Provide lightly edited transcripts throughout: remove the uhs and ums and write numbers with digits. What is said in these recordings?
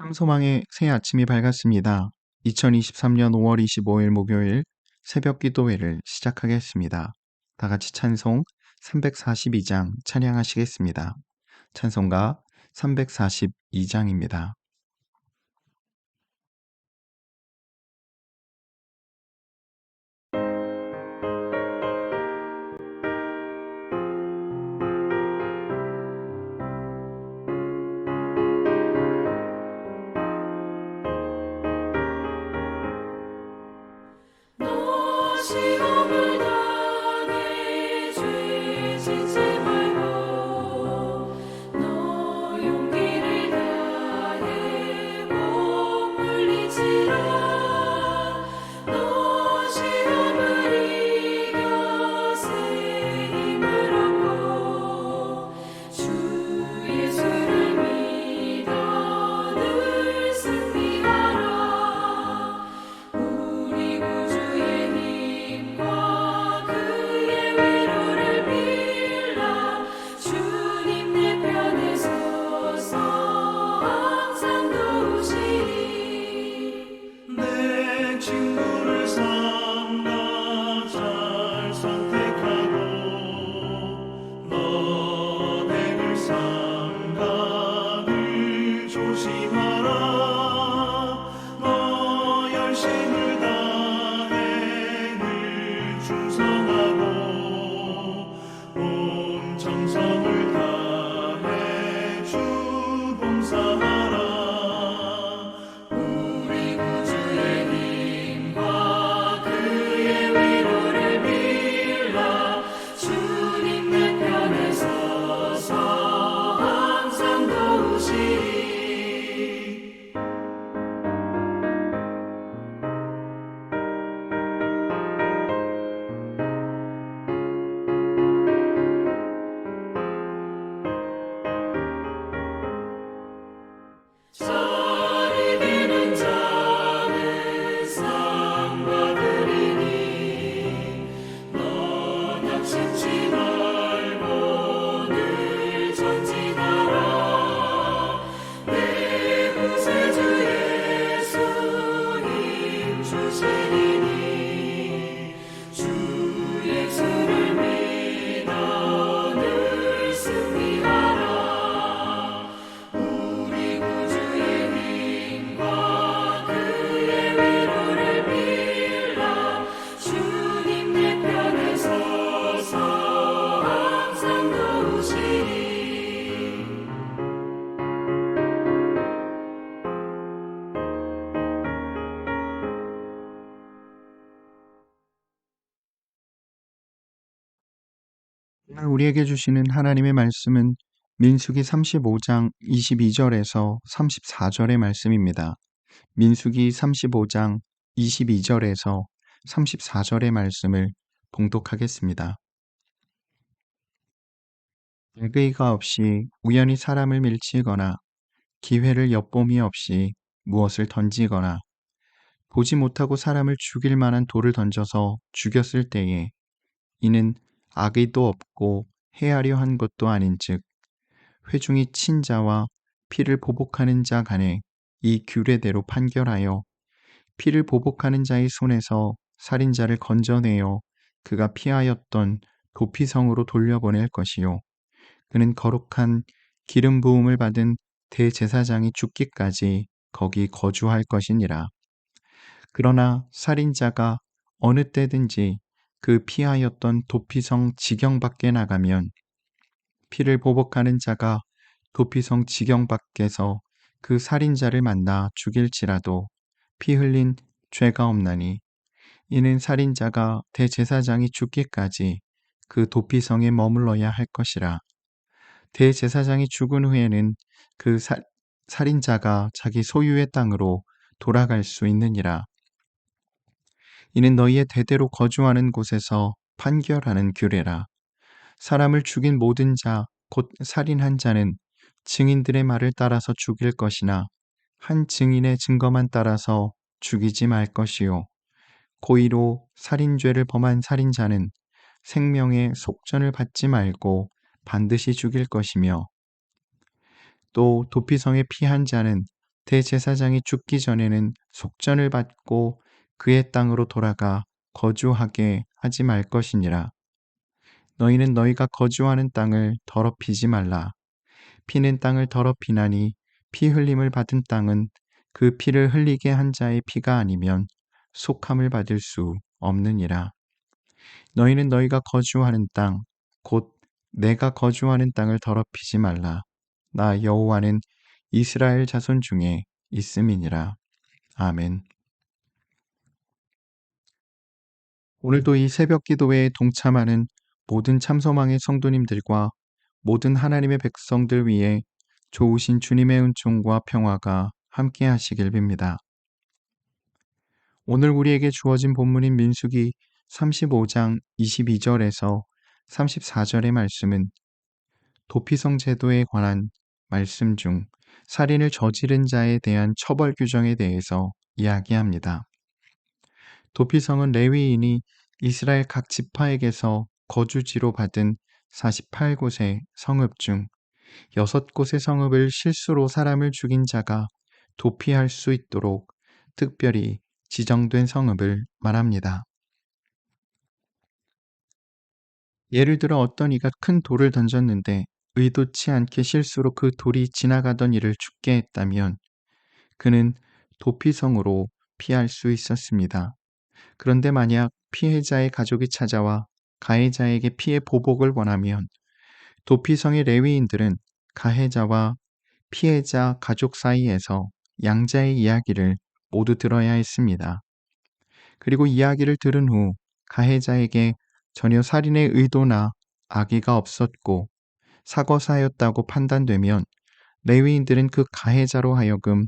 삼소망의 새 아침이 밝았습니다. 2023년 5월 25일 목요일 새벽 기도회를 시작하겠습니다. 다 같이 찬송 342장 찬양하시겠습니다. 찬송가 342장입니다. 시험을 당해 죄 짓지 말고 너 용기를 다해 몸물리치라. 너 시험을 이겨 새 힘을 얻고 주 예수를 믿어 늘 승리하라. 우리 구주의 힘과 그의 위로를 빌라. 주님 내 편에 서서 항상 도우시리. 내 친구를 삼가 잘 선택하고 너의 삼가 늘 조심하라. 너 열심을 다해 늘 충성하고 온 정성을 다해 주 봉사하라. 우리 구주의 힘과 그의 위로를 빌라. 주님 내 편에 서서 항상 도우시리. 쌀이 되는 자는 상 받으리니 너 낙심치 말고 늘 전진하라. 내 구세주 예수 힘 주시리니 주 예수를 믿어 늘 승리하라. 우리 구주의 힘과 그의 위로를 빌라. 주님 내 편에 서서 항상 도우시리. 오늘 우리에게 주시는 하나님의 말씀은 민수기 35장 22절에서 34절의 말씀입니다. 민수기 35장 22절에서 34절의 말씀을 봉독하겠습니다. 계획의가 없이 우연히 사람을 밀치거나 기회를 엿봄이 없이 무엇을 던지거나 보지 못하고 사람을 죽일 만한 돌을 던져서 죽였을 때에 이는 악의도 없고 해하려 한 것도 아닌즉 회중이 친 자와 피를 보복하는 자 간에 이 규례대로 판결하여 피를 보복하는 자의 손에서 살인자를 건져내어 그가 피하였던 도피성으로 돌려보낼 것이요 그는 거룩한 기름 부음을 받은 대제사장이 죽기까지 거기 거주할 것이니라. 그러나 살인자가 어느 때든지 그 피하였던 도피성 지경 밖에 나가면 피를 보복하는 자가 도피성 지경 밖에서 그 살인자를 만나 죽일지라도 피 흘린 죄가 없나니 이는 살인자가 대제사장이 죽기까지 그 도피성에 머물러야 할 것이라. 대제사장이 죽은 후에는 그 살인자가 자기 소유의 땅으로 돌아갈 수 있느니라. 이는 너희의 대대로 거주하는 곳에서 판결하는 규례라. 사람을 죽인 모든 자, 곧 살인한 자는 증인들의 말을 따라서 죽일 것이나 한 증인의 증거만 따라서 죽이지 말 것이요. 고의로 살인죄를 범한 살인자는 생명의 속전을 받지 말고 반드시 죽일 것이며 또 도피성에 피한 자는 대제사장이 죽기 전에는 속전을 받고 그의 땅으로 돌아가 거주하게 하지 말 것이니라. 너희는 너희가 거주하는 땅을 더럽히지 말라. 피는 땅을 더럽히나니 피 흘림을 받은 땅은 그 피를 흘리게 한 자의 피가 아니면 속함을 받을 수 없느니라. 너희는 너희가 거주하는 땅, 곧 내가 거주하는 땅을 더럽히지 말라. 나 여호와는 이스라엘 자손 중에 있음이니라. 아멘. 오늘도 이 새벽 기도회에 동참하는 모든 참소망의 성도님들과 모든 하나님의 백성들 위해 좋으신 주님의 은총과 평화가 함께 하시길 빕니다. 오늘 우리에게 주어진 본문인 민수기 35장 22절에서 34절의 말씀은 도피성 제도에 관한 말씀 중 살인을 저지른 자에 대한 처벌 규정에 대해서 이야기합니다. 도피성은 레위인이 이스라엘 각 지파에게서 거주지로 받은 48곳의 성읍 중 6곳의 성읍을 실수로 사람을 죽인 자가 도피할 수 있도록 특별히 지정된 성읍을 말합니다. 예를 들어 어떤 이가 큰 돌을 던졌는데 의도치 않게 실수로 그 돌이 지나가던 이를 죽게 했다면 그는 도피성으로 피할 수 있었습니다. 그런데 만약 피해자의 가족이 찾아와 가해자에게 피해 보복을 원하면 도피성의 레위인들은 가해자와 피해자 가족 사이에서 양자의 이야기를 모두 들어야 했습니다. 그리고 이야기를 들은 후 가해자에게 전혀 살인의 의도나 악의가 없었고 사거사였다고 판단되면 레위인들은 그 가해자로 하여금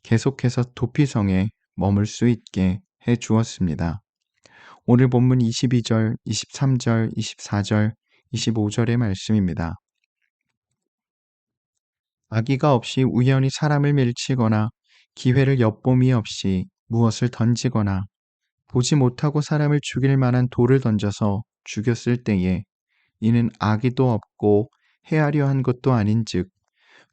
계속해서 도피성에 머물 수 있게 해 주었습니다. 오늘 본문 22절, 23절, 24절, 25절의 말씀입니다. 악의가 없이 우연히 사람을 밀치거나 기회를 엿봄이 없이 무엇을 던지거나 보지 못하고 사람을 죽일 만한 돌을 던져서 죽였을 때에 이는 악의도 없고 해하려 한 것도 아닌즉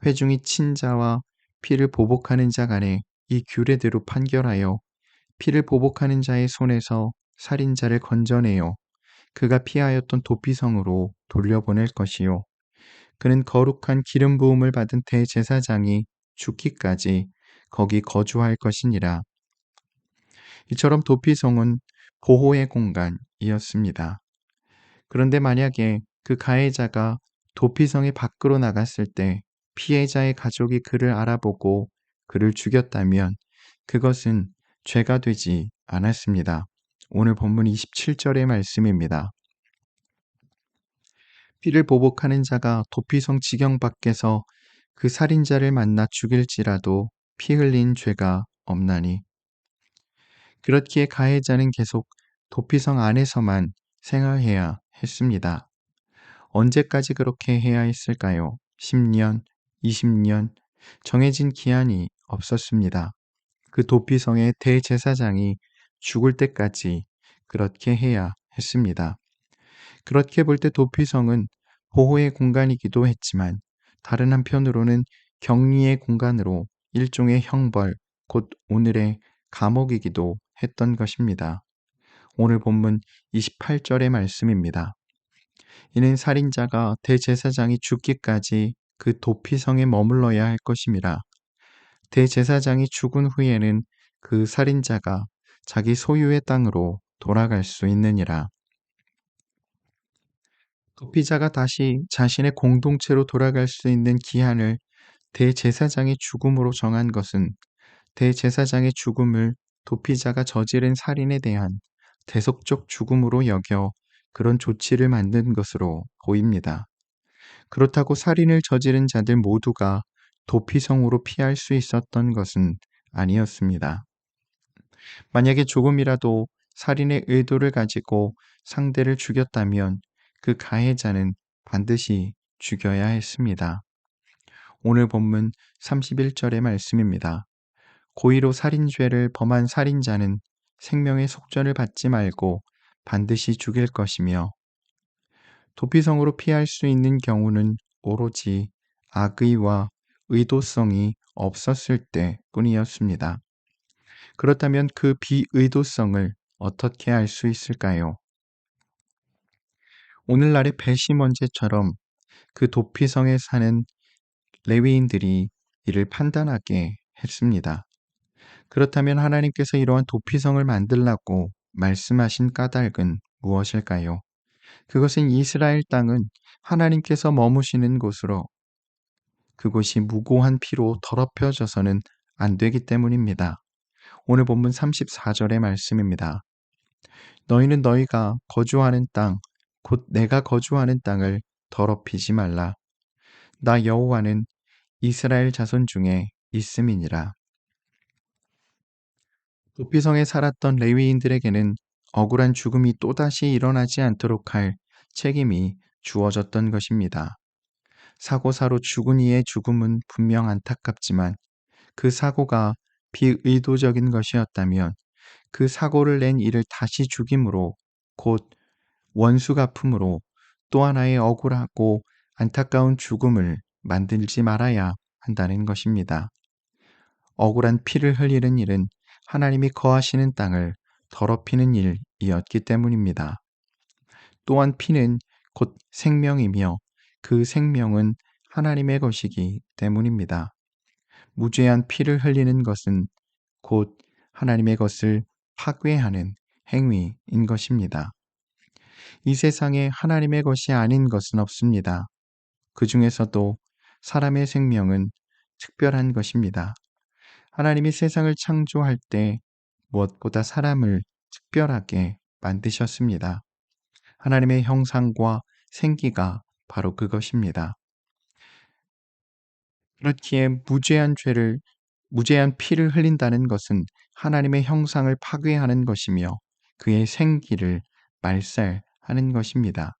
회중이 친자와 피를 보복하는 자 간에 이 규례대로 판결하여 피를 보복하는 자의 손에서 살인자를 건져내어 그가 피하였던 도피성으로 돌려보낼 것이요 그는 거룩한 기름 부음을 받은 대제사장이 죽기까지 거기 거주할 것이니라. 이처럼 도피성은 보호의 공간이었습니다. 그런데 만약에 그 가해자가 도피성의 밖으로 나갔을 때 피해자의 가족이 그를 알아보고 그를 죽였다면 그것은 죄가 되지 않았습니다. 오늘 본문 27절의 말씀입니다. 피를 보복하는 자가 도피성 지경 밖에서 그 살인자를 만나 죽일지라도 피 흘린 죄가 없나니 그렇기에 가해자는 계속 도피성 안에서만 생활해야 했습니다. 언제까지 그렇게 해야 했을까요? 10년, 20년, 정해진 기한이 없었습니다. 그 도피성의 대제사장이 죽을 때까지 그렇게 해야 했습니다. 그렇게 볼 때 도피성은 보호의 공간이기도 했지만 다른 한편으로는 격리의 공간으로 일종의 형벌, 곧 오늘의 감옥이기도 했던 것입니다. 오늘 본문 28절의 말씀입니다. 이는 살인자가 대제사장이 죽기까지 그 도피성에 머물러야 할 것임이라. 대제사장이 죽은 후에는 그 살인자가 자기 소유의 땅으로 돌아갈 수 있느니라. 도피자가 다시 자신의 공동체로 돌아갈 수 있는 기한을 대제사장의 죽음으로 정한 것은 대제사장의 죽음을 도피자가 저지른 살인에 대한 대속적 죽음으로 여겨 그런 조치를 만든 것으로 보입니다. 그렇다고 살인을 저지른 자들 모두가 도피성으로 피할 수 있었던 것은 아니었습니다. 만약에 조금이라도 살인의 의도를 가지고 상대를 죽였다면 그 가해자는 반드시 죽여야 했습니다. 오늘 본문 31절의 말씀입니다. 고의로 살인죄를 범한 살인자는 생명의 속전을 받지 말고 반드시 죽일 것이며 도피성으로 피할 수 있는 경우는 오로지 악의와 의도성이 없었을 때 뿐이었습니다. 그렇다면 그 비의도성을 어떻게 알 수 있을까요? 오늘날의 배심원제처럼 그 도피성에 사는 레위인들이 이를 판단하게 했습니다. 그렇다면 하나님께서 이러한 도피성을 만들라고 말씀하신 까닭은 무엇일까요? 그것은 이스라엘 땅은 하나님께서 머무시는 곳으로 그곳이 무고한 피로 더럽혀져서는 안 되기 때문입니다. 오늘 본문 34절의 말씀입니다. 너희는 너희가 거주하는 땅, 곧 내가 거주하는 땅을 더럽히지 말라. 나 여호와는 이스라엘 자손 중에 있음이니라. 도피성에 살았던 레위인들에게는 억울한 죽음이 또다시 일어나지 않도록 할 책임이 주어졌던 것입니다. 사고사로 죽은 이의 죽음은 분명 안타깝지만 그 사고가 비의도적인 것이었다면 그 사고를 낸 이를 다시 죽임으로 곧 원수 갚음으로 또 하나의 억울하고 안타까운 죽음을 만들지 말아야 한다는 것입니다. 억울한 피를 흘리는 일은 하나님이 거하시는 땅을 더럽히는 일이었기 때문입니다. 또한 피는 곧 생명이며 그 생명은 하나님의 것이기 때문입니다. 무죄한 피를 흘리는 것은 곧 하나님의 것을 파괴하는 행위인 것입니다. 이 세상에 하나님의 것이 아닌 것은 없습니다. 그 중에서도 사람의 생명은 특별한 것입니다. 하나님이 세상을 창조할 때 무엇보다 사람을 특별하게 만드셨습니다. 하나님의 형상과 생기가 바로 그것입니다. 그렇기에 무죄한 피를 흘린다는 것은 하나님의 형상을 파괴하는 것이며 그의 생기를 말살하는 것입니다.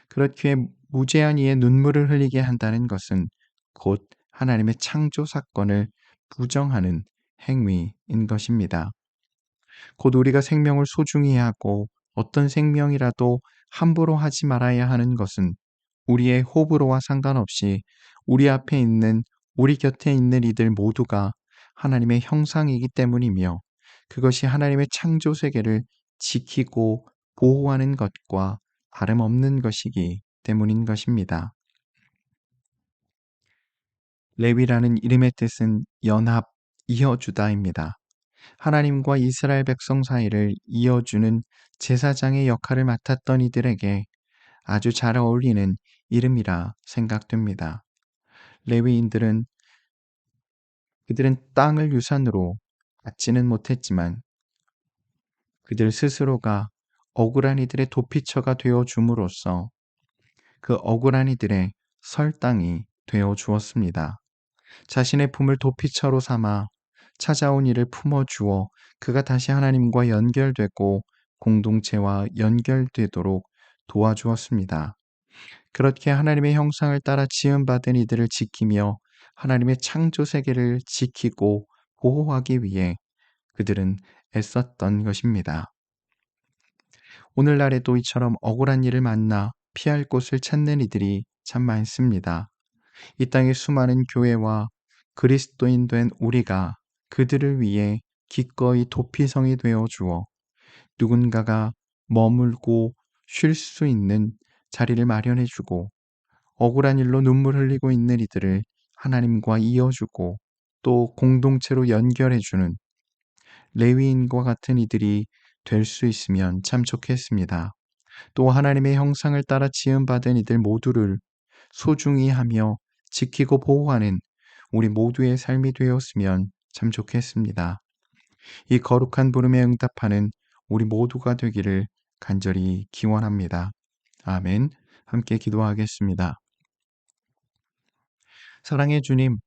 그렇기에 무죄한 이의 눈물을 흘리게 한다는 것은 곧 하나님의 창조 사건을 부정하는 행위인 것입니다. 곧 우리가 생명을 소중히 하고 어떤 생명이라도 함부로 하지 말아야 하는 것은 우리의 호불호와 상관없이 우리 곁에 있는 이들 모두가 하나님의 형상이기 때문이며 그것이 하나님의 창조 세계를 지키고 보호하는 것과 다름없는 것이기 때문인 것입니다. 레위라는 이름의 뜻은 연합, 이어주다입니다. 하나님과 이스라엘 백성 사이를 이어주는 제사장의 역할을 맡았던 이들에게 아주 잘 어울리는 이름이라 생각됩니다. 레위인들은 그들은 땅을 유산으로 받지는 못했지만 그들 스스로가 억울한 이들의 도피처가 되어 줌으로써 그 억울한 이들의 설 땅이 되어 주었습니다. 자신의 품을 도피처로 삼아 찾아온 이를 품어주어 그가 다시 하나님과 연결되고 공동체와 연결되도록 도와주었습니다. 그렇게 하나님의 형상을 따라 지음받은 이들을 지키며 하나님의 창조 세계를 지키고 보호하기 위해 그들은 애썼던 것입니다. 오늘날에도 이처럼 억울한 일을 만나 피할 곳을 찾는 이들이 참 많습니다. 이 땅의 수많은 교회와 그리스도인 된 우리가 그들을 위해 기꺼이 도피성이 되어 주어 누군가가 머물고 쉴 수 있는 자리를 마련해 주고 억울한 일로 눈물 흘리고 있는 이들을 하나님과 이어주고 또 공동체로 연결해 주는 레위인과 같은 이들이 될 수 있으면 참 좋겠습니다. 또 하나님의 형상을 따라 지음받은 이들 모두를 소중히 하며 지키고 보호하는 우리 모두의 삶이 되었으면 참 좋겠습니다. 이 거룩한 부름에 응답하는 우리 모두가 되기를 간절히 기원합니다. 아멘. 함께 기도하겠습니다. 사랑의 주님,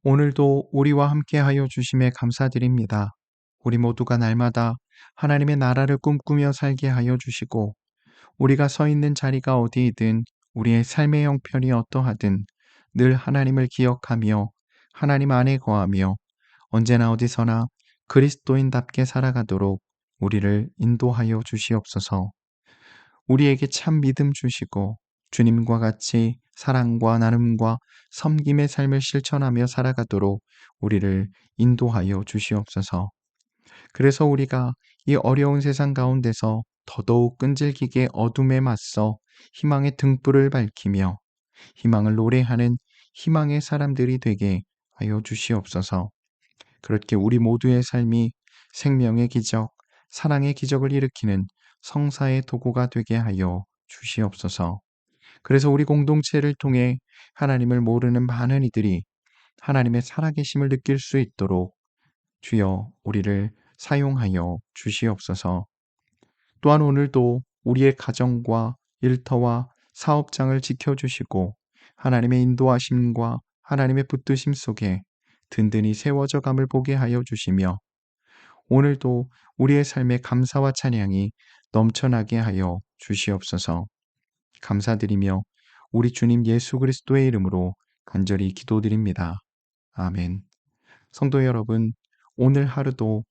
오늘도 우리와 함께하여 주심에 감사드립니다. 우리 모두가 날마다 하나님의 나라를 꿈꾸며 살게 하여 주시고 우리가 서 있는 자리가 어디이든 우리의 삶의 형편이 어떠하든 늘 하나님을 기억하며 하나님 안에 거하며 언제나 어디서나 그리스도인답게 살아가도록 우리를 인도하여 주시옵소서. 우리에게 참 믿음 주시고 주님과 같이 사랑과 나눔과 섬김의 삶을 실천하며 살아가도록 우리를 인도하여 주시옵소서. 그래서 우리가 이 어려운 세상 가운데서 더더욱 끈질기게 어둠에 맞서 희망의 등불을 밝히며 희망을 노래하는 희망의 사람들이 되게 하여 주시옵소서. 그렇게 우리 모두의 삶이 생명의 기적, 사랑의 기적을 일으키는 성사의 도구가 되게 하여 주시옵소서. 그래서 우리 공동체를 통해 하나님을 모르는 많은 이들이 하나님의 살아계심을 느낄 수 있도록 주여 우리를 사용하여 주시옵소서. 또한 오늘도 우리의 가정과 일터와 사업장을 지켜주시고 하나님의 인도하심과 하나님의 붙드심 속에 든든히 세워져 감을 보게 하여 주시며 오늘도 우리의 삶에 감사와 찬양이 넘쳐나게 하여 주시옵소서. 감사드리며 우리 주님 예수 그리스도의 이름으로 간절히 기도드립니다. 아멘. 성도 여러분, 오늘 하루도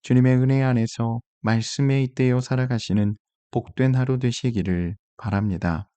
주님의 은혜 안에서 말씀에 잇대어 살아가시는 복된 하루 되시기를 바랍니다.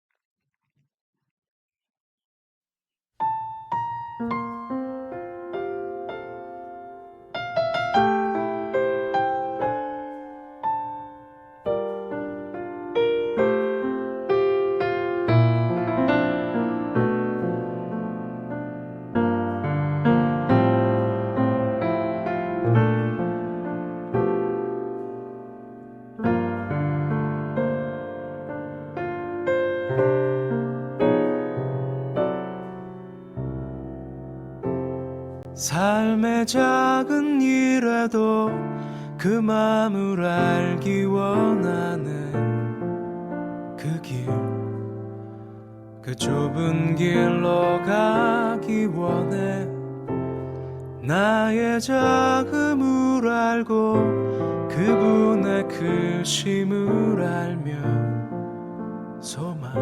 삶의 작은 일에도 그 마음을 알기 원하는 그 길, 그 좁은 길로 가기 원해. 나의 작음을 알고 그분의 크심을 알며 소망,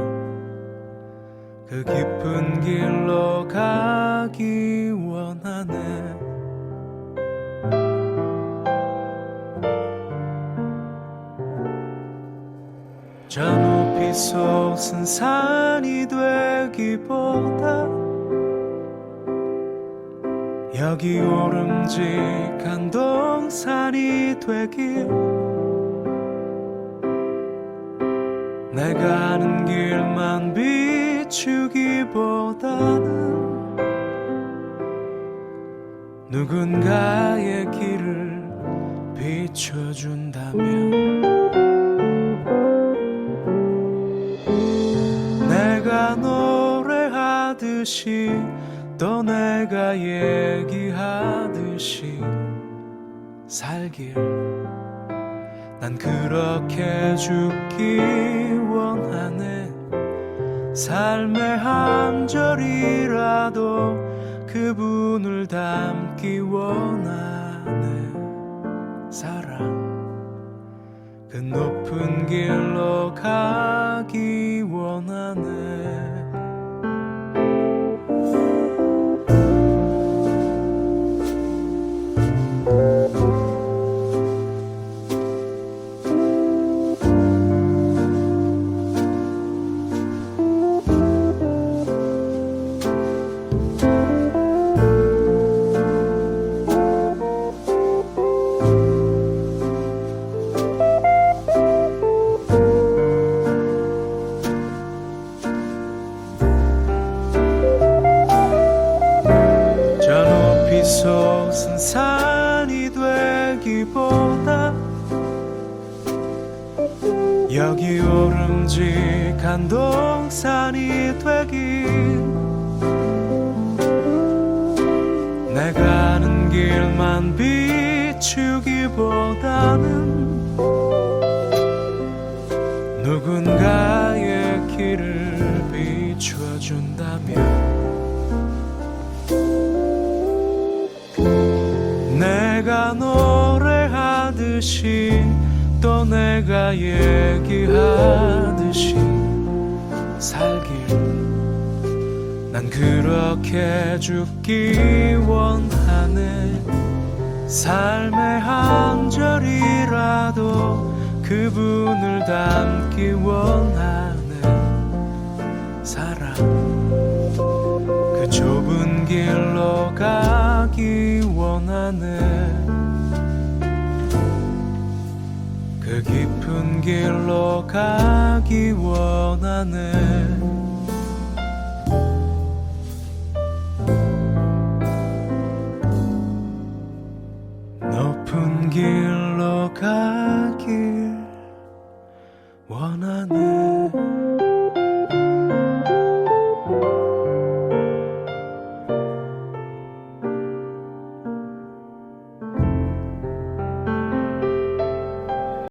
그 깊은 길로 가기 원하네. 저 높이 솟은 산이 되기보다 여기 오름직한 동산이 되길, 내가 아는 길만 비추기보다는 누군가의 길을 비춰준다면, 내가 노래하듯이 또 내가 얘기하듯이 살길, 난 그렇게 죽기 원하네. 삶의 한 절이라도 그분을 닮기 원하네. 사랑, 그 높은 길로 가기 원하네. 솟은 산이 되기보다 여기 오름직한 동산이 되길, 내가 아는 길만 비추기보다는 누군가의 길을 비춰준다면, 내가 노래하듯이 또 내가 얘기하듯이 살길, 난 그렇게 죽기 원하네. 삶의 한 절이라도 그분을 닮기 원하네. 사랑, 그 좁은 길로 가기 원하네 그 깊은 길로 가기 원하네 높은 길로 가길 원하네